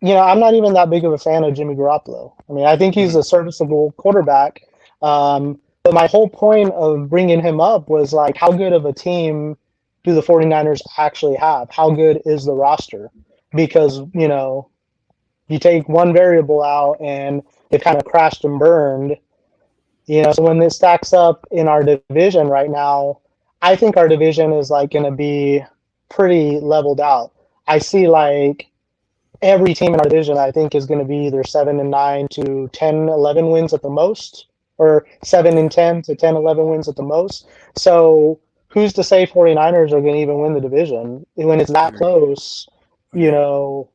I'm not even that big of a fan of Jimmy Garoppolo. I mean, I think he's Mhm. a serviceable quarterback. But my whole point of bringing him up was like, how good of a team do the 49ers actually have? How good is the roster? Because, you take one variable out and it kind of crashed and burned. So when this stacks up in our division right now, I think our division is like going to be pretty leveled out. I see like every team in our division, I think, is going to be either 7-9 to 10, 11 wins at the most, or 7 Yeah. and 10 to 10, 11 wins at the most. So who's to say 49ers are going to even win the division when it's that Agreed. close? You Agreed. know,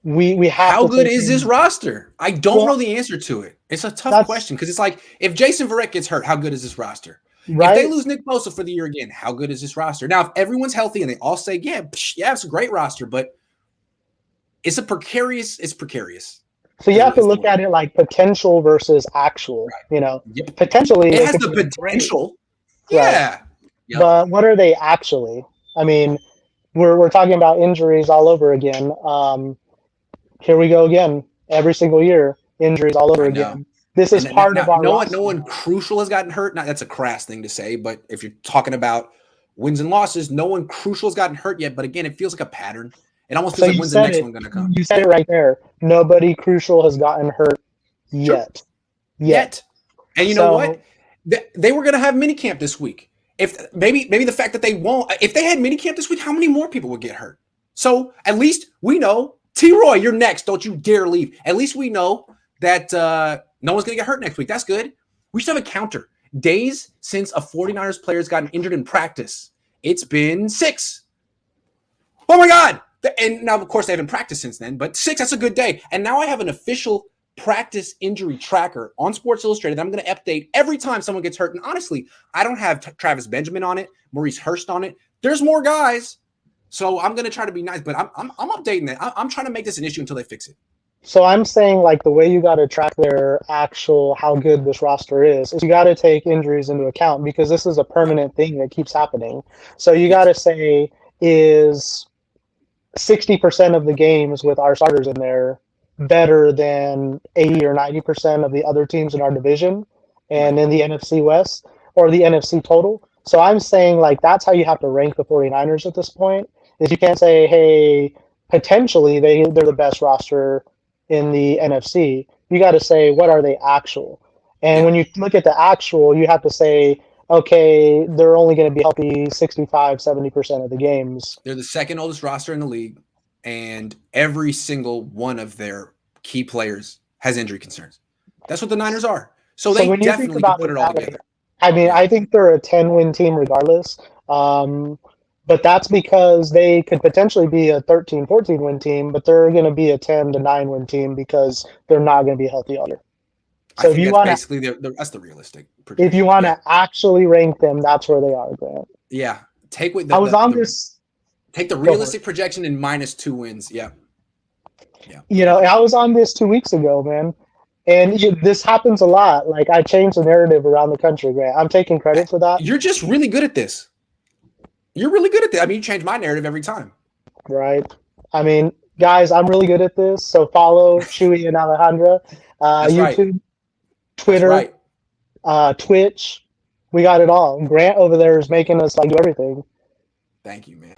we have How to good take is this in. roster? I don't know Well, the answer to it. It's a tough that's question because it's like if Jason Verrett gets hurt, how good is this roster? If they right. lose Nick Bosa for the year again, how good is this roster? Now, if everyone's healthy and they all say, yeah, yeah, it's a great roster, but it's precarious So you have to is the look word. at it like potential versus actual. Right. Yep. Potentially It it has could the be great, potential. right? Yeah. Yep. But what are they actually? I mean, we're talking about injuries all over again. Here we go again. Every single year, injuries all over I know. again. This is And part now of our no roster one now. crucial has gotten hurt. Now that's a crass thing to say, but if you're talking about wins and losses, no one crucial has gotten hurt yet. But again, it feels like a pattern. It almost So feels like when's the next one going to come? you said it right there. Nobody crucial has gotten hurt Sure. yet. Yet. Yet. And you know what? So They were going to have minicamp this week. If maybe the fact that they won't, if they had minicamp this week, how many more people would get hurt? So at least we know, T. Roy, you're next. Don't you dare leave. At least we know that no one's going to get hurt next week. That's good. We should have a counter. Days since a 49ers player has gotten injured in practice. It's been 6. Oh my God. And now, of course, they haven't practiced since then, but 6, that's a good day. And now I have an official practice injury tracker on Sports Illustrated that I'm going to update every time someone gets hurt. And honestly, I don't have Travis Benjamin on it, Maurice Hurst on it. There's more guys. So I'm going to try to be nice, but I'm updating it. I'm trying to make this an issue until they fix it. I'm saying like the way you got to track their actual how good this roster is you got to take injuries into account because this is a Right. permanent thing that keeps happening. So you got Yes. to say is 60% of the games with our starters in there better than 80 or 90% of the other teams in our division and Right. in the NFC West or the NFC total. So I'm saying like that's how you have to rank the 49ers at this point. Is you can't say, hey, potentially they're the best roster in the NFC. You got to say what are they actual? And Yeah. when you look at the actual, you have to say, okay, they're only going to be healthy 65, 70% of the games. They're the second oldest roster in the league, and every single one of their key players has injury concerns. That's what the Niners are. So So they when you think definitely could about put it it all that way, together. I mean, Yeah. I think they're a 10-win team regardless. Um, but that's because they could potentially be a 13, 14-win team, but they're going to be a 10 to 9-win team because they're not going to be healthy all year. I So think that's basically that's the realistic if you projection. want Yeah. to actually rank them, that's where they are, Grant. Yeah. Take with I was on the this. take the Go for it. realistic projection and minus 2 wins. Yeah. Yeah. Thank you. I was on this 2 weeks ago, man. And this happens a lot. Like I changed the narrative around the country, Grant. I'm taking credit for that, You're just really good at this. You're really good at this. I mean, you change my narrative every time. right? I mean, guys, I'm really good at this. So follow Chewy and Alejandra, That's right. YouTube, That's Twitter, right. Twitch. We got it all. Grant over there is making us like do everything. Thank you, man.